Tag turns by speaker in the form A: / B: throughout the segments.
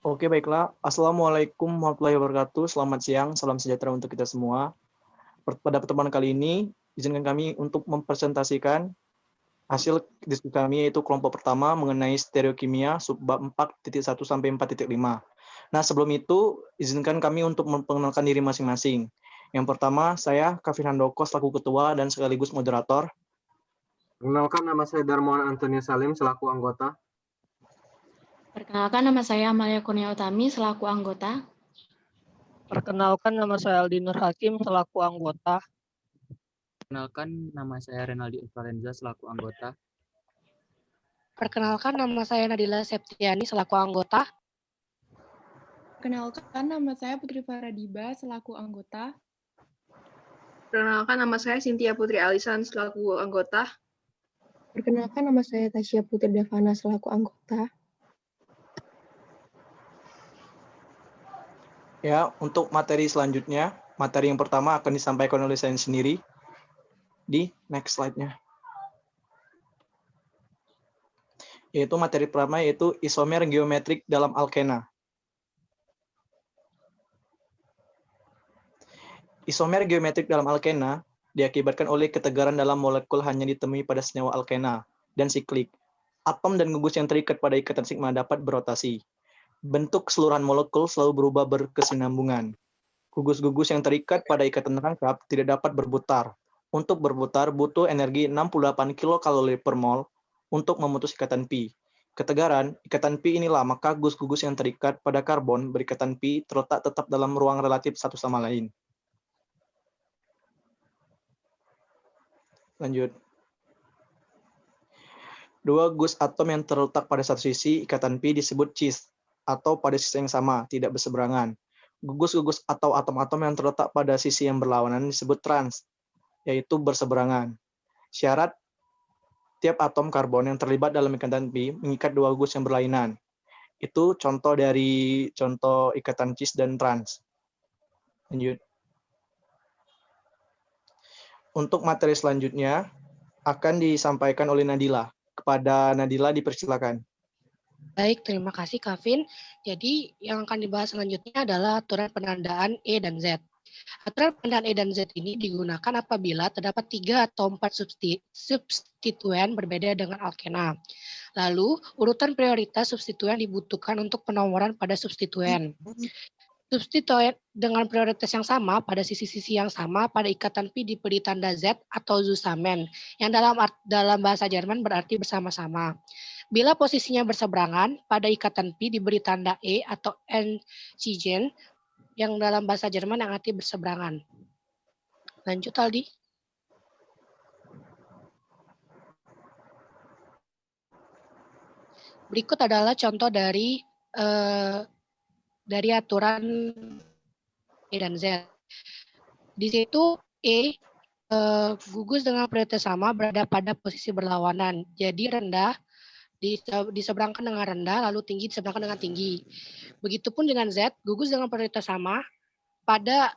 A: Oke, baiklah. Assalamualaikum warahmatullahi wabarakatuh. Selamat siang, salam sejahtera untuk kita semua. Pada pertemuan kali ini, izinkan kami untuk mempresentasikan hasil diskusi kami, yaitu kelompok pertama mengenai stereokimia subbab 4.1 sampai 4.5. Nah, sebelum itu, izinkan kami untuk memperkenalkan diri masing-masing. Yang pertama, saya Kavin Handoko selaku ketua dan sekaligus moderator.
B: Perkenalkan, nama saya Darmawan Antoni Salim selaku anggota.
C: Perkenalkan, nama saya Amalia Kurnia Utami selaku anggota.
D: Perkenalkan, nama saya Aldi Nur Hakim selaku anggota.
E: Perkenalkan, nama saya Renaldi Influenza selaku anggota.
F: Perkenalkan, nama saya Nadila Septiani selaku anggota.
G: Perkenalkan, nama saya Putri Faradiba selaku anggota.
H: Perkenalkan, nama saya Cynthia Putri Alisan selaku anggota.
I: Perkenalkan, nama saya Tasya Putri Devana selaku anggota.
A: Ya, untuk materi selanjutnya, materi yang pertama akan disampaikan oleh saya sendiri. Di next slide-nya. Yaitu materi pertama, yaitu isomer geometrik dalam alkena. Isomer geometrik dalam alkena diakibatkan oleh ketegaran dalam molekul hanya ditemui pada senyawa alkena dan siklik. Atom dan gugus yang terikat pada ikatan sigma dapat berotasi. Bentuk keseluruhan molekul selalu berubah berkesinambungan. Gugus-gugus yang terikat pada ikatan rangkap tidak dapat berputar. Untuk berputar butuh energi 68 kilokalori per mol untuk memutus ikatan pi. Ketegaran ikatan pi inilah maka gugus-gugus yang terikat pada karbon berikatan pi terletak tetap dalam ruang relatif satu sama lain. Lanjut. Dua gus atom yang terletak pada satu sisi ikatan pi disebut cis atau pada sisi yang sama, tidak berseberangan. Gugus-gugus atau atom-atom yang terletak pada sisi yang berlawanan disebut trans, yaitu berseberangan. Syarat tiap atom karbon yang terlibat dalam ikatan pi mengikat dua gugus yang berlainan. Itu contoh dari contoh ikatan cis dan trans. Lanjut. Untuk materi selanjutnya akan disampaikan oleh Nadila. Kepada Nadila dipersilakan.
F: Baik, terima kasih Kavin. Jadi yang akan dibahas selanjutnya adalah aturan penandaan E dan Z. Aturan penandaan E dan Z ini digunakan apabila terdapat 3 atau 4 substituen berbeda dengan alkena. Lalu, urutan prioritas substituen dibutuhkan untuk penomoran pada substituen. Substituen dengan prioritas yang sama pada sisi-sisi yang sama pada ikatan pi diberi tanda Z atau zusammen, yang dalam bahasa Jerman berarti bersama-sama. Bila posisinya berseberangan, pada ikatan pi diberi tanda E atau Entzigen, yang dalam bahasa Jerman yang arti berseberangan. Lanjut, Aldi. Berikut adalah contoh dari aturan E dan Z. Di situ E gugus dengan prioritas sama berada pada posisi berlawanan. Jadi rendah diseberangkan dengan rendah, lalu tinggi diseberangkan dengan tinggi. Begitupun dengan Z, gugus dengan prioritas sama pada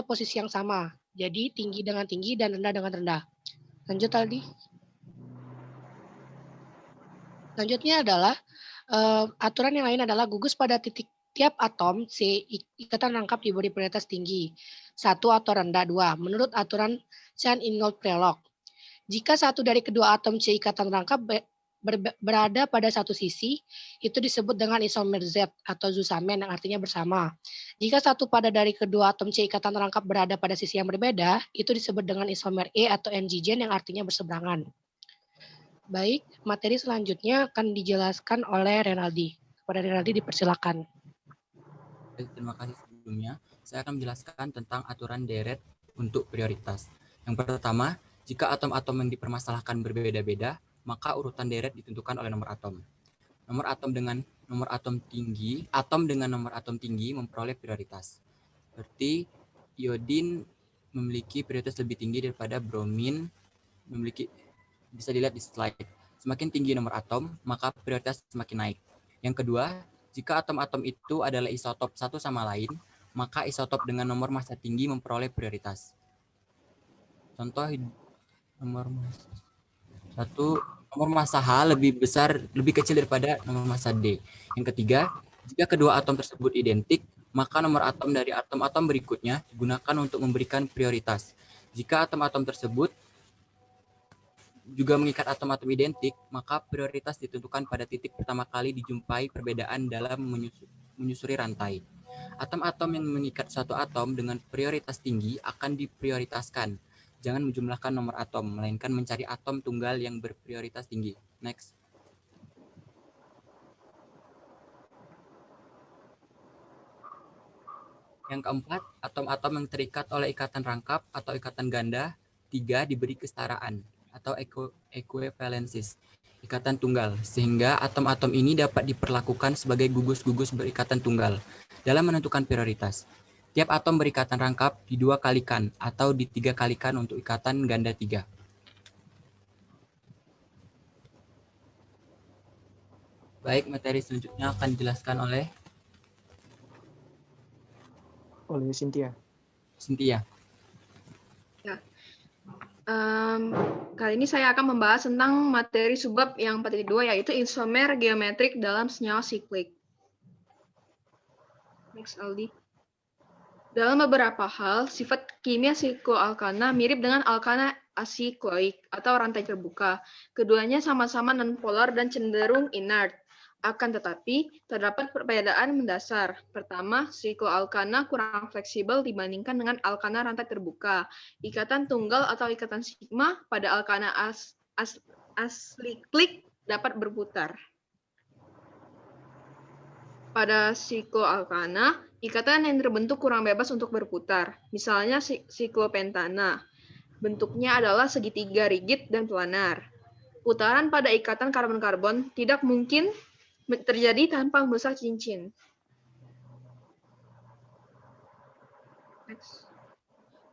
F: posisi yang sama. Jadi tinggi dengan tinggi dan rendah dengan rendah. Lanjut, Aldi. Selanjutnya adalah aturan yang lain adalah gugus pada tiap atom C ikatan rangkap diberi prioritas tinggi. 1 atau rendah 2. Menurut aturan Chan-Ingold-Prelog. Jika satu dari kedua atom C ikatan rangkap berada pada satu sisi, itu disebut dengan isomer Z atau zusammen yang artinya bersama. Jika satu pada dari kedua atom C ikatan rangkap berada pada sisi yang berbeda, itu disebut dengan isomer E atau Entzigen yang artinya berseberangan. Baik, materi selanjutnya akan dijelaskan oleh Renaldi. Kepada Renaldi dipersilakan.
E: Terima kasih sebelumnya. Saya akan menjelaskan tentang aturan deret untuk prioritas. Yang pertama, jika atom-atom yang dipermasalahkan berbeda-beda, maka urutan deret ditentukan oleh nomor atom. Atom dengan nomor atom tinggi memperoleh prioritas. Seperti iodin memiliki prioritas lebih tinggi daripada bromin bisa dilihat di slide. Semakin tinggi nomor atom, maka prioritas semakin naik. Yang kedua, jika atom-atom itu adalah isotop satu sama lain, maka isotop dengan nomor massa tinggi memperoleh prioritas. Contoh nomor massa H lebih kecil daripada nomor massa D. Yang ketiga, Jika kedua atom tersebut identik, maka nomor atom dari atom-atom berikutnya digunakan untuk memberikan prioritas. Jika atom-atom tersebut juga mengikat atom-atom identik, maka prioritas ditentukan pada titik pertama kali dijumpai perbedaan dalam menyusuri rantai. Atom-atom yang mengikat satu atom dengan prioritas tinggi akan diprioritaskan. Jangan menjumlahkan nomor atom, melainkan mencari atom tunggal yang berprioritas tinggi. Next. Yang keempat, atom-atom yang terikat oleh ikatan rangkap atau ikatan ganda 3 diberi kesetaraan atau equivalences, ikatan tunggal, sehingga atom-atom ini dapat diperlakukan sebagai gugus-gugus berikatan tunggal dalam menentukan prioritas. Tiap atom berikatan rangkap di-2 kalikan atau di-3 kalikan untuk ikatan ganda 3. Baik, materi selanjutnya akan dijelaskan oleh
A: Cynthia.
E: Cynthia.
H: Ya. Kali ini saya akan membahas tentang materi subbab yang 4.2, yaitu isomer geometrik dalam senyawa siklik. Next, Aldi. Dalam beberapa hal, sifat kimia sikloalkana mirip dengan alkana asikloik atau rantai terbuka. Keduanya sama-sama nonpolar dan cenderung inert. Akan tetapi, terdapat perbedaan mendasar. Pertama, sikloalkana kurang fleksibel dibandingkan dengan alkana rantai terbuka. Ikatan tunggal atau ikatan sigma pada alkana asiklik dapat berputar. Pada sikloalkana, ikatan yang terbentuk kurang bebas untuk berputar. Misalnya siklopentana. Bentuknya adalah segitiga rigid dan planar. Putaran pada ikatan karbon-karbon tidak mungkin terjadi tanpa merusak cincin. Next.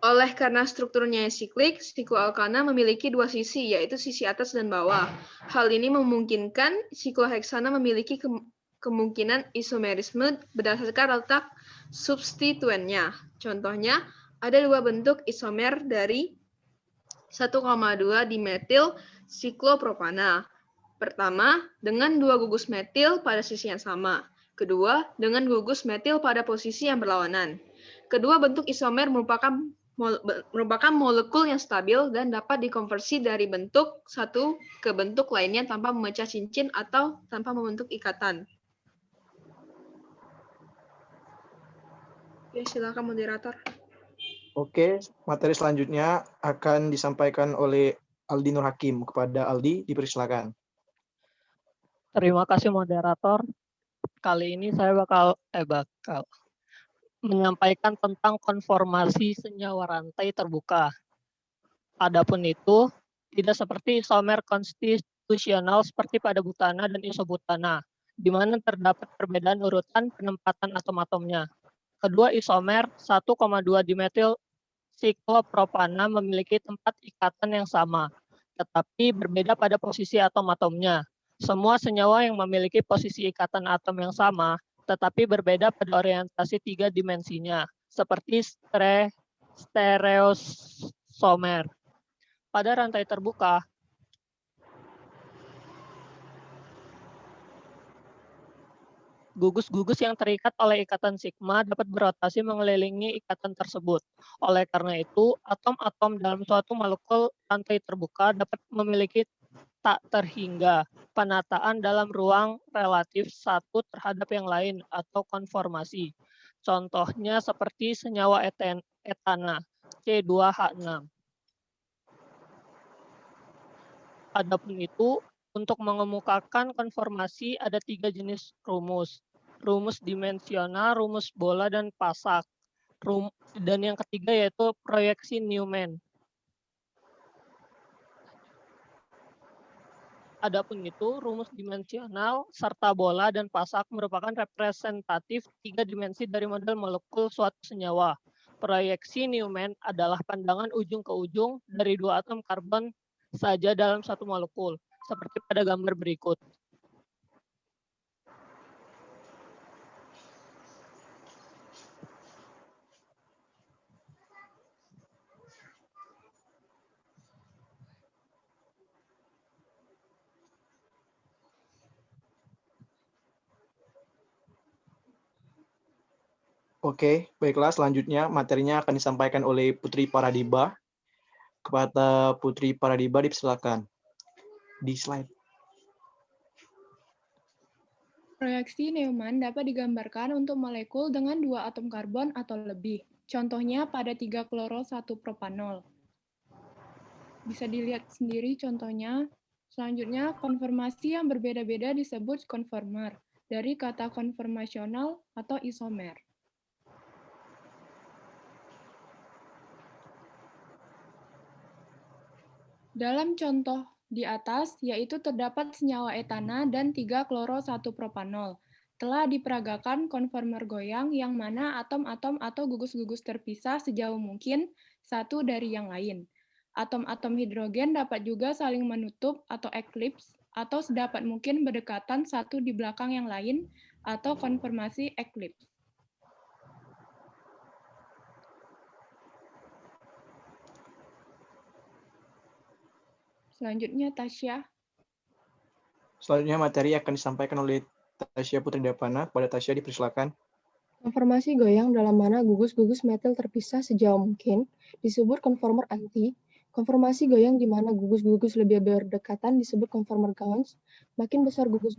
H: Oleh karena strukturnya siklik, sikloalkana memiliki 2 sisi, yaitu sisi atas dan bawah. Hal ini memungkinkan sikloheksana memiliki kemungkinan isomerisme berdasarkan letak substituennya. Contohnya, ada 2 bentuk isomer dari 1,2 dimetil siklopropana. Pertama, dengan 2 gugus metil pada sisi yang sama. Kedua, dengan gugus metil pada posisi yang berlawanan. Kedua bentuk isomer merupakan molekul yang stabil dan dapat dikonversi dari bentuk satu ke bentuk lainnya tanpa memecah cincin atau tanpa membentuk ikatan. Ya, silakan moderator.
A: Oke, materi selanjutnya akan disampaikan oleh Aldi Nur Hakim. Kepada Aldi, dipersilakan.
D: Terima kasih moderator. Kali ini saya bakal menyampaikan tentang konformasi senyawa rantai terbuka. Adapun itu tidak seperti isomer konstitusional seperti pada butana dan isobutana, di mana terdapat perbedaan urutan penempatan atom-atomnya. Kedua isomer 1,2 dimetil siklopropana memiliki tempat ikatan yang sama, tetapi berbeda pada posisi atom-atomnya. Semua senyawa yang memiliki posisi ikatan atom yang sama, tetapi berbeda pada orientasi 3 dimensinya, seperti stereosomer. Pada rantai terbuka, gugus-gugus yang terikat oleh ikatan sigma dapat berotasi mengelilingi ikatan tersebut. Oleh karena itu, atom-atom dalam suatu molekul rantai terbuka dapat memiliki tak terhingga penataan dalam ruang relatif satu terhadap yang lain atau konformasi. Contohnya seperti senyawa etana, C2H6. Adapun itu, untuk mengemukakan konformasi ada 3 jenis rumus. Rumus dimensional, rumus bola, dan pasak. Dan yang ketiga yaitu proyeksi Newman. Adapun itu, rumus dimensional serta bola dan pasak merupakan representatif 3 dimensi dari model molekul suatu senyawa. Proyeksi Newman adalah pandangan ujung ke ujung dari 2 atom karbon saja dalam satu molekul, seperti pada gambar berikut.
A: Oke, baiklah. Selanjutnya materinya akan disampaikan oleh Putri Paradiba. Kepada Putri Paradiba dipersilakan. Di slide.
G: Reaksi Neumann dapat digambarkan untuk molekul dengan 2 atom karbon atau lebih. Contohnya pada 3-kloro-1-propanol. Bisa dilihat sendiri contohnya. Selanjutnya, konformasi yang berbeda-beda disebut konformer, dari kata konformasional atau isomer. Dalam contoh di atas, yaitu terdapat senyawa etana dan 3-kloro-1-propanol. Telah diperagakan konformer goyang yang mana atom-atom atau gugus-gugus terpisah sejauh mungkin satu dari yang lain. Atom-atom hidrogen dapat juga saling menutup atau eklips, atau sedapat mungkin berdekatan satu di belakang yang lain, atau konformasi eklips. Selanjutnya, Tasya.
A: Selanjutnya materi akan disampaikan oleh Tasya Putri Devana. Kepada Tasya dipersilakan.
I: Konformasi goyang dalam mana gugus-gugus metil terpisah sejauh mungkin disebut konformer anti. Konformasi goyang di mana gugus-gugus lebih berdekatan disebut konformer gauge. Makin besar gugus